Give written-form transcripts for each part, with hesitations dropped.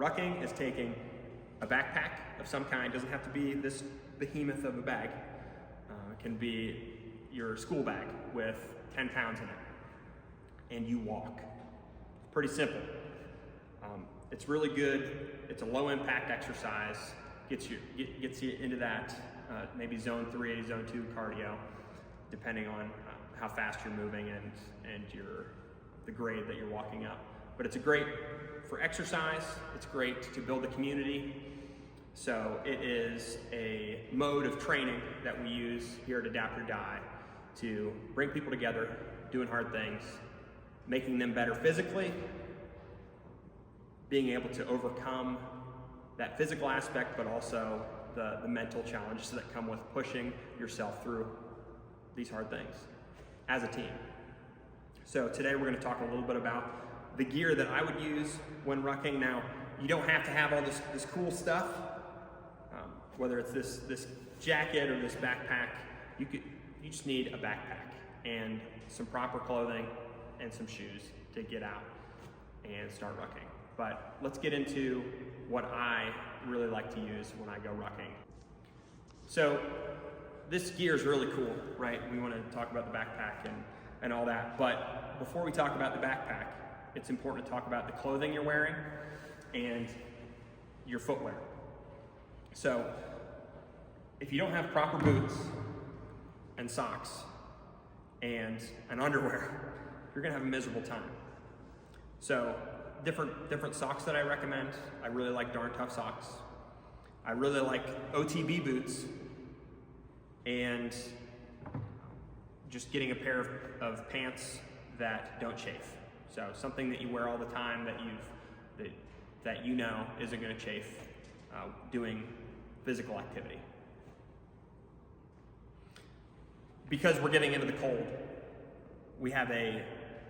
Rucking is taking a backpack of some kind. Doesn't have to be this behemoth of a bag. It can be your school bag with 10 pounds in it, and you walk. Pretty simple. It's really good. It's a low impact exercise. Gets you into that maybe zone 3, zone 2 cardio, depending on how fast you're moving and the grade that you're walking up. But it's great for exercise. It's great to build a community. So it is a mode of training that we use here at Adapt or Die to bring people together, doing hard things, making them better physically, being able to overcome that physical aspect, but also the mental challenges that come with pushing yourself through these hard things as a team. So today we're going to talk a little bit about the gear that I would use when rucking. Now, you don't have to have all this cool stuff, whether it's this jacket or this backpack. You just need a backpack and some proper clothing and some shoes to get out and start rucking. But let's get into what I really like to use when I go rucking. So this gear is really cool, right? We want to talk about the backpack and all that. But before we talk about the backpack, it's important to talk about the clothing you're wearing and your footwear. So if you don't have proper boots and socks and an underwear, you're gonna have a miserable time. So different socks that I recommend. I really like Darn Tough socks. I really like OTB boots, and just getting a pair of pants that don't chafe. So something that you wear all the time that you know isn't going to chafe doing physical activity. Because we're getting into the cold, we have a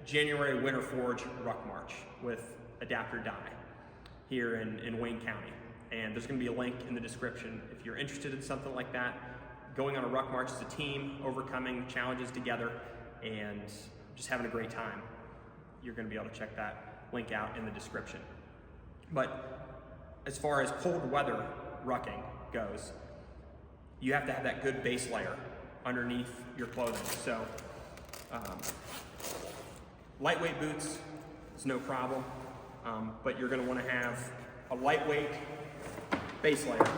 January Winter Forge Ruck March with Adapt or Die here in Wayne County. And there's going to be a link in the description if you're interested in something like that. Going on a ruck march as a team, overcoming challenges together, and just having a great time. You're going to be able to check that link out in the description. But as far as cold weather rucking goes, you have to have that good base layer underneath your clothing. So lightweight boots is no problem, but you're going to want to have a lightweight base layer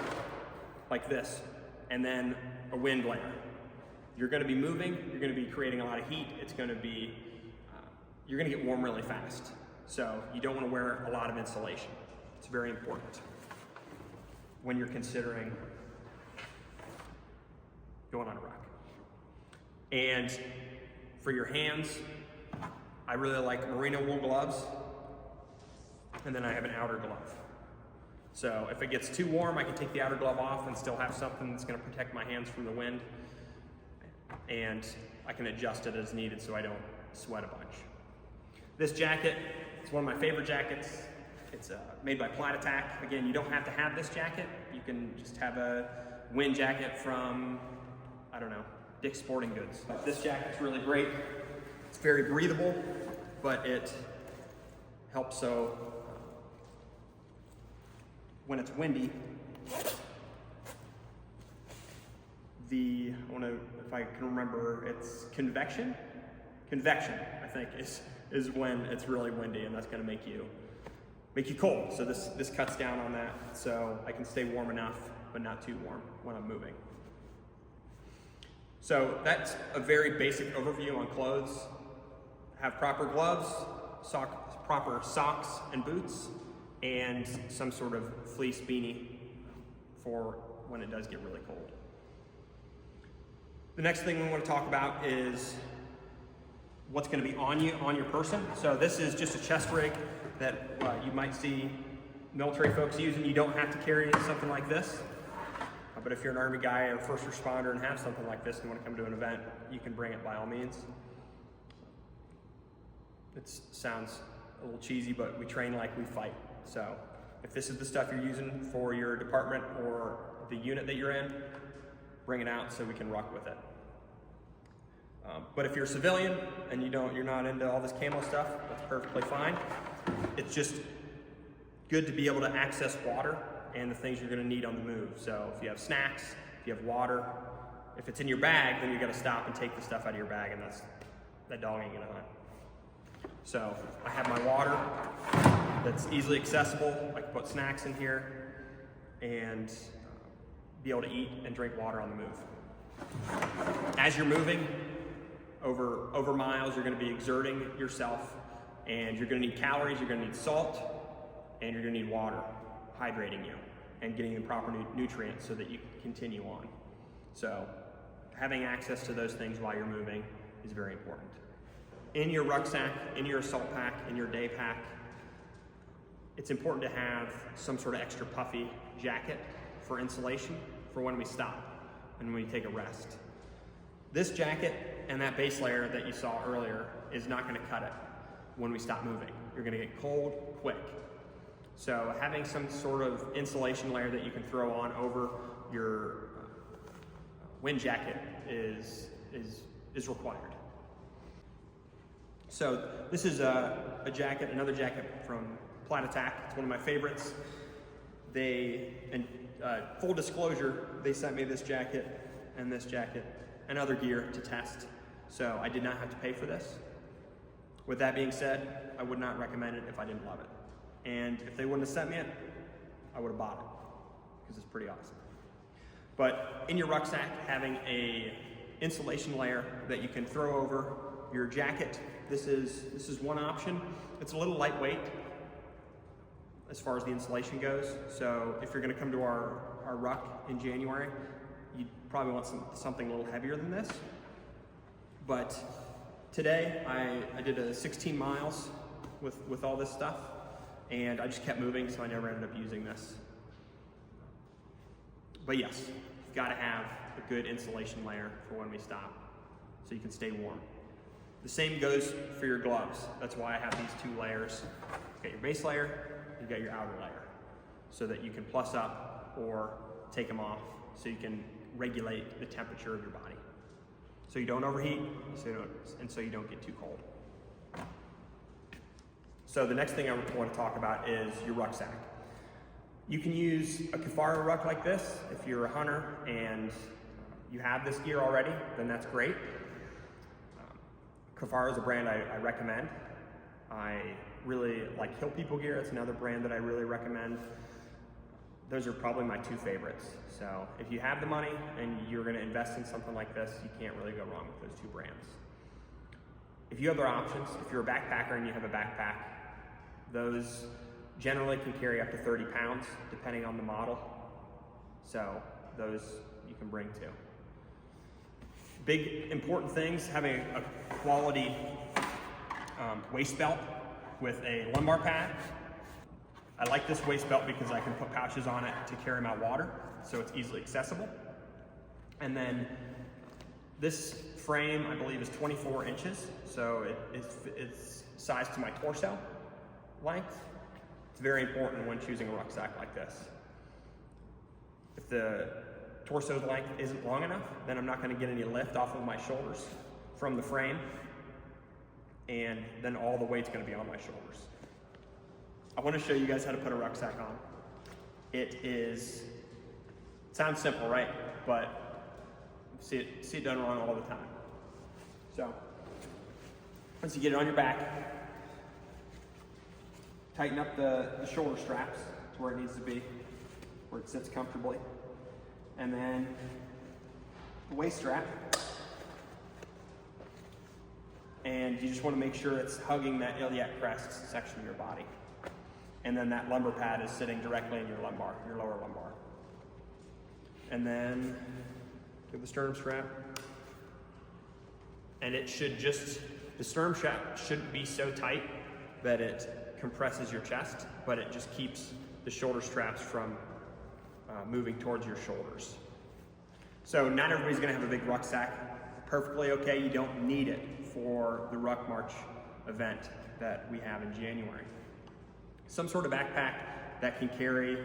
like this, and then a wind layer. You're going to be moving, you're going to be creating a lot of heat. It's going to be, you're going to get warm really fast. So you don't want to wear a lot of insulation. It's very important when you're considering going on a ruck. And for your hands, I really like merino wool gloves, and then I have an outer glove. So if it gets too warm, I can take the outer glove off and still have something that's going to protect my hands from the wind. And I can adjust it as needed so I don't sweat a bunch. This jacket, it's one of my favorite jackets. It's made by Plat Attack. Again, you don't have to have this jacket. You can just have a wind jacket from, I don't know, Dick's Sporting Goods. But this jacket's really great. It's very breathable, but it helps so when it's windy, if I can remember, it's convection, I think, is when it's really windy, and that's gonna make you cold. So this cuts down on that, so I can stay warm enough, but not too warm when I'm moving. So that's a very basic overview on clothes. Have proper gloves, proper socks and boots, and some sort of fleece beanie for when it does get really cold. The next thing we want to talk about is what's going to be on your person. So this is just a chest rig that you might see military folks using. You don't have to carry something like this, but if you're an Army guy or first responder and have something like this and you want to come to an event, you can bring it by all means. It sounds a little cheesy, but we train like we fight. So if this is the stuff you're using for your department or the unit that you're in, bring it out so we can ruck with it. But if you're a civilian and you're not into all this camo stuff, that's perfectly fine. It's just Good to be able to access water and the things you're gonna need on the move. So if you have snacks, if you have water, if it's in your bag, then you gotta stop and take the stuff out of your bag, and that dog ain't gonna hunt. So I have my water that's easily accessible. I can put snacks in here and be able to eat and drink water on the move. As you're moving over miles, you're gonna be exerting yourself, and you're gonna need calories, you're gonna need salt, and you're gonna need water, hydrating you and getting the proper nutrients so that you can continue on. So having access to those things while you're moving is very important. In your rucksack, in your assault pack, in your day pack, it's important to have some sort of extra puffy jacket for insulation for when we stop and when we take a rest. This jacket and that base layer that you saw earlier is not gonna cut it when we stop moving. You're gonna get cold quick. So having some sort of insulation layer that you can throw on over your wind jacket is required. So this is a jacket, another jacket from Plat Attack. It's one of my favorites. Full disclosure, they sent me this jacket and other gear to test. So I did not have to pay for this. With that being said, I would not recommend it if I didn't love it. And if they wouldn't have sent me it, I would have bought it because it's pretty awesome. But in your rucksack, having a insulation layer that you can throw over your jacket, this is one option. It's a little lightweight as far as the insulation goes. So if you're gonna come to our ruck in January, you probably want something a little heavier than this. But today I did a 16 miles with all this stuff, and I just kept moving, so I never ended up using this. But yes, you've got to have a good insulation layer for when we stop, so you can stay warm. The same goes for your gloves. That's why I have these two layers. You've got your base layer, you've got your outer layer, so that you can plus up or take them off, so you can regulate the temperature of your body. So you don't overheat, so you don't get too cold. So the next thing I want to talk about is your rucksack. You can use a Kafara ruck like this. If you're a hunter and you have this gear already, then that's great. Kafara is a brand I recommend. I really like Hill People gear. It's another brand that I really recommend. Those are probably my two favorites. So if you have the money and you're gonna invest in something like this, you can't really go wrong with those two brands. If you have other options, if you're a backpacker and you have a backpack, those generally can carry up to 30 pounds, depending on the model. So those you can bring too. Big important things, having a quality waist belt with a lumbar pad. I like this waist belt because I can put pouches on it to carry my water, so it's easily accessible. And then this frame, I believe, is 24 inches, so it's sized to my torso length. It's very important when choosing a rucksack like this. If the torso length isn't long enough, then I'm not going to get any lift off of my shoulders from the frame, and then all the weight's going to be on my shoulders. I want to show you guys how to put a rucksack on. It sounds simple, right? But see it done wrong all the time. So once you get it on your back, tighten up the shoulder straps to where it needs to be, where it sits comfortably. And then the waist strap. And you just want to make sure it's hugging that iliac crest section of your body. And then that lumbar pad is sitting directly in your lumbar, your lower lumbar. And then do the sternum strap. And it should the sternum strap shouldn't be so tight that it compresses your chest, but it just keeps the shoulder straps from moving towards your shoulders. So not everybody's gonna have a big rucksack. Perfectly okay, you don't need it for the Ruck March event that we have in January. Some sort of backpack that can carry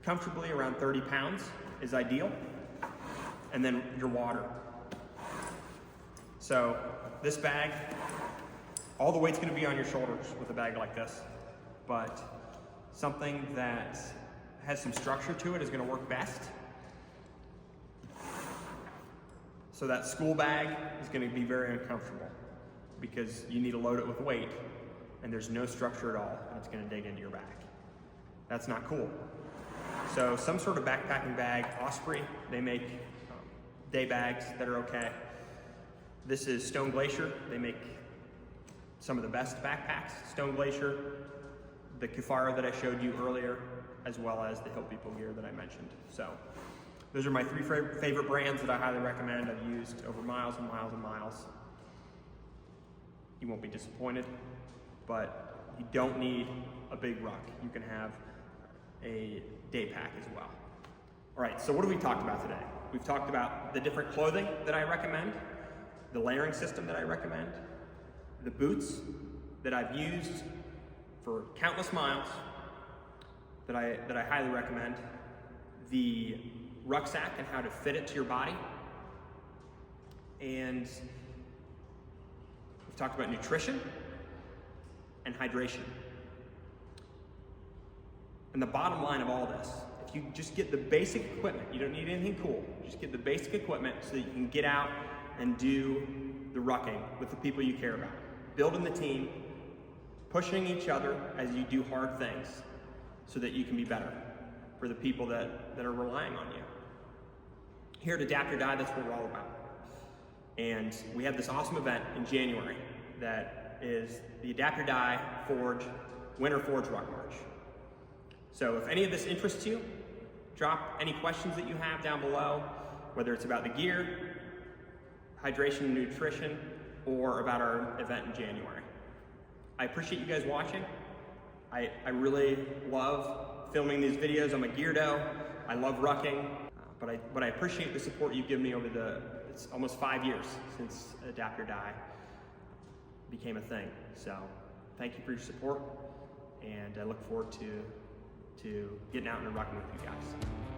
comfortably around 30 pounds is ideal. And then your water. So this bag, all the weight's gonna be on your shoulders with a bag like this, but something that has some structure to it is going to work best. So that school bag is going to be very uncomfortable because you need to load it with weight and there's no structure at all and it's going to dig into your back. That's not cool. So some sort of backpacking bag, Osprey, they make day bags that are okay. This is Stone Glacier. They make some of the best backpacks. Stone Glacier, the Kufara that I showed you earlier, as well as the Hill People gear that I mentioned. So those are my 3 favorite brands that I highly recommend. I've used over miles and miles and miles. You won't be disappointed, but you don't need a big ruck. You can have a day pack as well. All right, so what have we talked about today? We've talked about the different clothing that I recommend, the layering system that I recommend, the boots that I've used for countless miles that I highly recommend, the rucksack and how to fit it to your body, and we've talked about nutrition and hydration. And the bottom line of all this, if you just get the basic equipment, you don't need anything cool, just get the basic equipment so that you can get out and do the rucking with the people you care about. Building the team, pushing each other as you do hard things so that you can be better for the people that are relying on you. Here at Adapt or Die, that's what we're all about. And we have this awesome event in January that is the Adapt or Die Forge, Winter Forge Ruck March. So if any of this interests you, drop any questions that you have down below, whether it's about the gear, hydration and nutrition, or about our event in January. I appreciate you guys watching. I really love filming these videos. I'm a geardo. I love rucking, but I appreciate the support you've given me over it's almost 5 years since Adapt or Die became a thing. So thank you for your support, and I look forward to getting out and rucking with you guys.